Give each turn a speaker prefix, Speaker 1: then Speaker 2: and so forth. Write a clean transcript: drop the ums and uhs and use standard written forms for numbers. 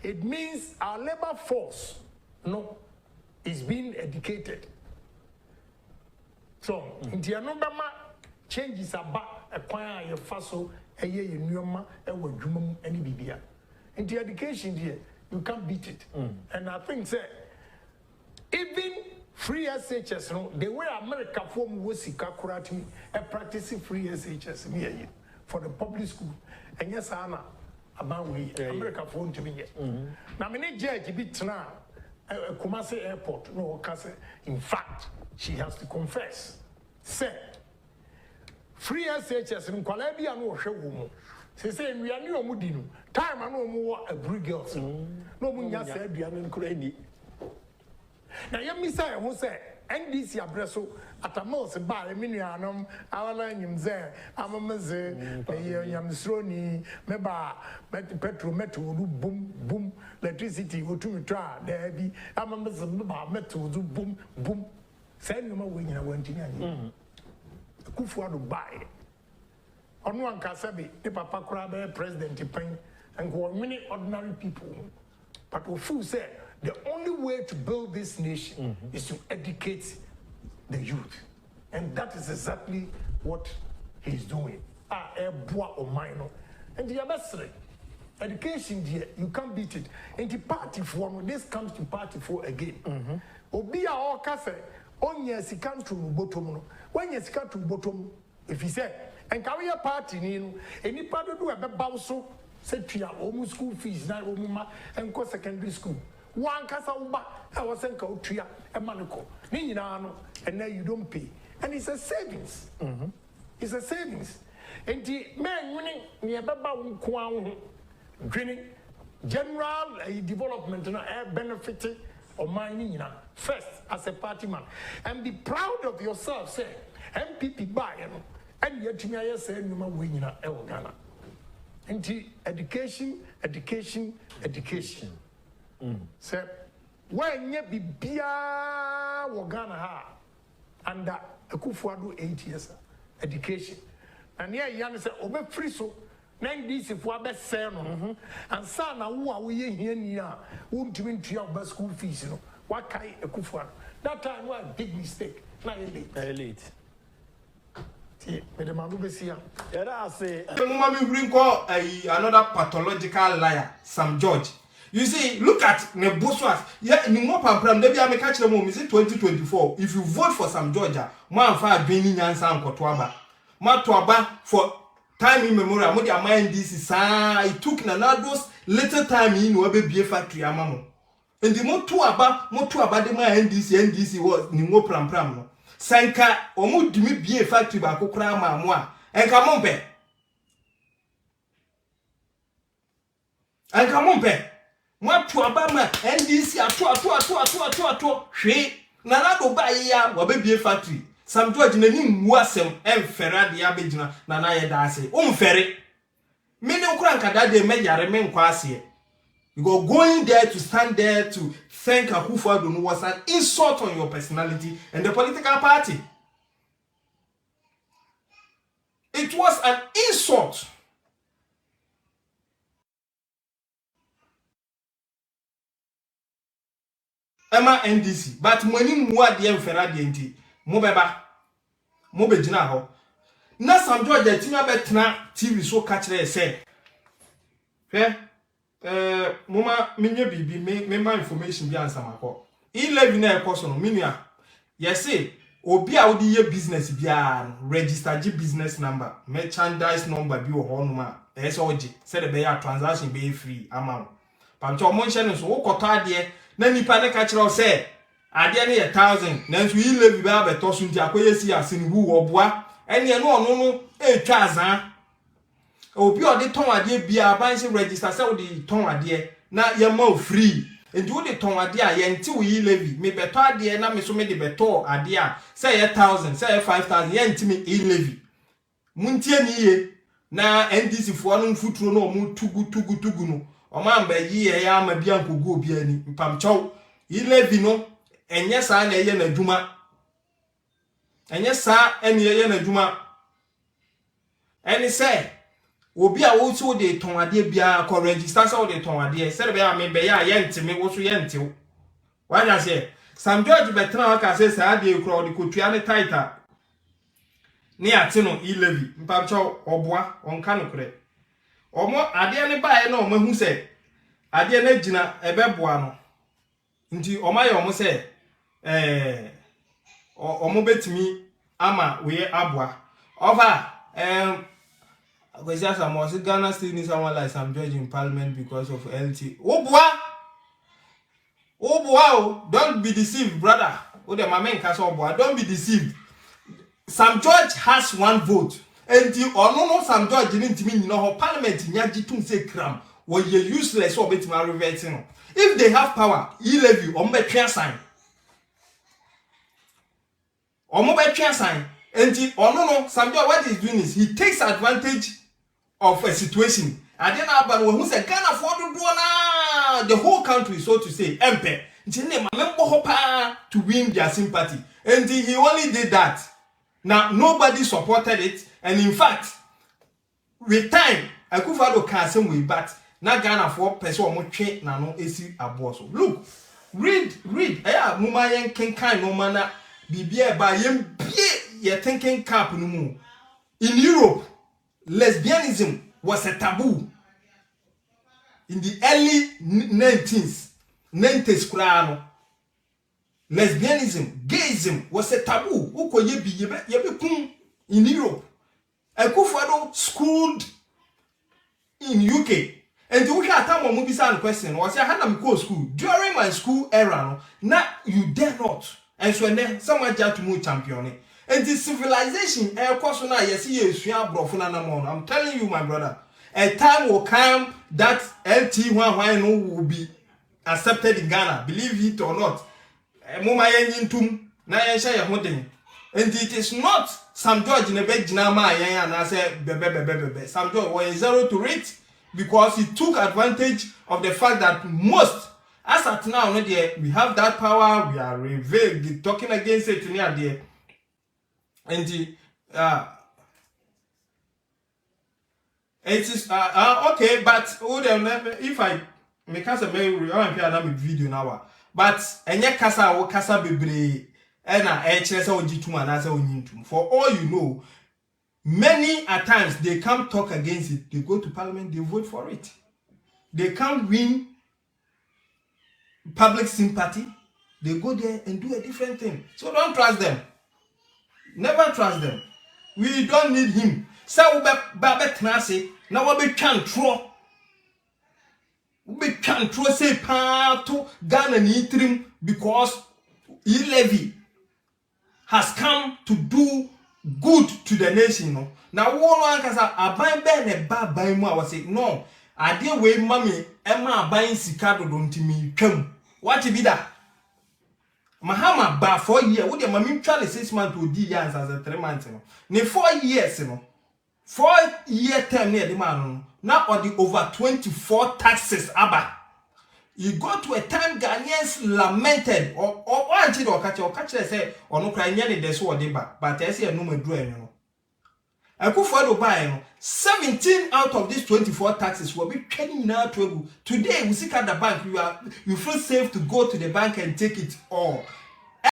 Speaker 1: it means our labor force is being educated. So, in the number changes about a choir, your faso, a year, your new any bibia. In the education here, you can't beat it. And I think that even free SHS, the way America form was Sikakurati, and practicing free SHS for the public school. And yes, Anna, about we America phone to me. Now, many judge bit now. Kumasi Airport, in fact, she has to confess. Say, free SHS in Colombia, no show woman. She said, we are new Mudino. Time I know more a brig girls. No Munya said, we are in Kureni. Now, you miss I who say, and this Yabresso at a most bar, a minianum, our line him there, I'm a maze, yam sroni, meba, petrol, metal, boom, boom, electricity, go to me try, there be, I'm a maze, metal, boom, boom, send them away. I went in. Akufo to buy. On one Kasabi, the Papa Crabbe, President Pain, and go many ordinary people. But Ofu said, the only way to build this nation is to educate the youth. And that is exactly what he's doing. And the other education, you can't beat it. And the party for this comes to party for again. Obia or Kase, on yes, he can't to bottom. When yes, can't to bottom, if he said, and carry a party, any part do a bauso, said to your school fees, now, and go secondary school. One casa uba, I was sent to Tria, a manico, Ninano, and now you don't pay. And it's a savings. It's a savings. And the man winning near Baba Kwan drinking general development and benefiting of mining first as a party man. And be proud of yourself, say, MPP buy and yet you say, no more winning at El Ghana. And the education. So, when you be Bia Wagana ha under Akufo 8 years education. And here Yan said, Obe free so 9 days if we best sell and son who are we here near won't even to your school fees, What kind Akufo? That time was a big mistake. Not elite. See, the man who is here. I say,
Speaker 2: Mommy bring another pathological liar, Sam George. You see, look at Neboswas. Yeah, in more pam, maybe I may catch the moment. Is it 2024? If you vote for some Georgia, man far being Yansa and Kotwaba. Matwaba for time immemorial. Modi mind this is it took Nanados little time in Webe factory amamo. And the Motuaba the man NDC was Nimo Pram. Sanka Omu Dimi be factory by Kokrama moi. And come on, pe. And come on, pe. What to Abama and this year, she Nana do buy ya, Wababy factory. Some George Nanim Wasem and Ferradi Abidina, Nanaya Dase, Ferry. Many crank that they may remain quasi. You go going there to stand there to thank Akufo was an insult on your personality and the political party. It was an insult. Emma NDC, but when you more the Ferradi enti, Mobeba, Mobejina ho. Na Sam George Tima Betna TV so catch there say. Mama minye bibi me information bi answer mako. 11 na ekoso no minua. Yes say obi a wodi ye business bia register G business number, merchandise number bi wo ho no ma. Say oji, say the be ya transaction be free amount. Pamcho mo nche no so wo koto ade na nipa ne ka kire say ade ne 1000 nanso yi levi ba beto so nti akoyesi asini hu oboa ene no etwa azan. Obi odi ton ade bia ban se register say odi ton ade na ye ma free enti odi ton ade a ye nti wo yi levi me beto ade na me so me de beto ade a say 1000 say 5000 ye nti me yi levi muntie ni ye na NDC fo no mfuturo no mu tugu no o ma mba yi ye ya ma bia nkogu obi ani mpamchaw yi levi no enye sa na ye na dwuma enye sa ene ye na dwuma eni say obi a wo so de ton ade bia ko register so de ton ade se be ya me be ya ye ntime wo so ye ntew why na say Sam George betra aka say sa ade kro de kotua ne title ni ate no e-levy mpamcho oboa onka no kre omo ade ne bae na omahu se ade na gina ebeboa no nti omaye omo se omo betimi ama we aboa over because some Ghana still need someone like Sam George in parliament because of LT. Oh, don't be deceived, brother. Oh, the mamen castle boy, don't be deceived. Sam George has 1 vote. And the no Sam George didn't mean you know parliament in Yajitum say cram or you useless or bit my reverting. If they have power, e-levy or make sign. Or mobile sign. And the no Sam George what he's doing is he takes advantage of a situation. And then about who said Ghana for the whole country, so to say, MP. To win their sympathy. And he only did that. Now nobody supported it, and in fact, with time, Akufo can some way, but now Ghana for person mo train na no esi aboso. Look, read. Mumayen kenkan no mana bibia ba yem ye thinking cap no mu. In Europe, lesbianism was a taboo. In the early 90s kurano, lesbianism, gayism was a taboo. Uko yebi kum in Europe. Akufo schooled in UK. And the week time when we saw the question was I had to go school during my school era. Now you dare not. And so then someone just to move champion. And the civilization, I'm telling you, my brother, a time will come that LT1 will be accepted in Ghana, believe it or not. And it is not Sam George in a bed Jinama and I said Sam George was 0 to rate because he took advantage of the fact that most as at now we have that power, we are revealed talking against it near there. And the it is okay, but if I make us a very video now, but enye kasa bebre na HSS or G2 and as a for all you know, many at times they come talk against it, they go to parliament, they vote for it. They can't win public sympathy, they go there and do a different thing. So don't trust them. Never trust them. We don't need him. So now we can throw. We can throw say pa to Ghana interim because e-levy has come to do good to the nation. No? Now one can say aban ben e ba ban mu I was say no. Ade we mami Emma aban sika do don't me twam. What be that? Mahama ba 4 years. What the mami try 6 months to di years as a 3 months. No. Ne 4 years no. 4 year term near the man now or the over 24 taxes abba. You go to a time Ghanaians lamented or until or catch say or no cry nearly the so deba, but I see a number drawing. Akufo buy 17 out of these 24 taxes will be trading in our trouble. Today we see at the bank, you feel safe to go to the bank and take it all.